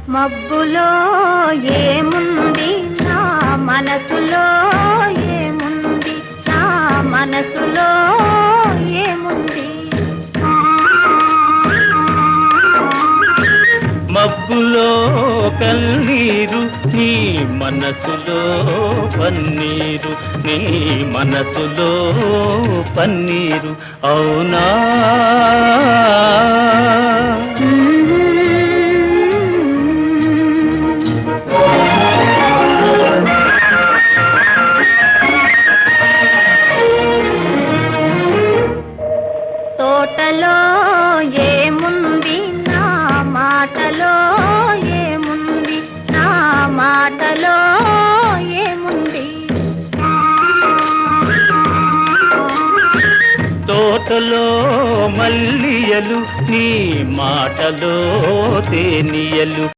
మబ్బులో ఏముంది నా మనసులో ఏముంది నా మనసులో ఏముంది మబ్బులో కన్నీరు నీ మనసులో పన్నీరు నీ మనసులో పన్నీరు అవునా తోటలో ఏముంది నా మాటలో ఏముంది నా మాటలో ఏముంది తోటలో మల్లియలు నీ మాటలో తేనియలు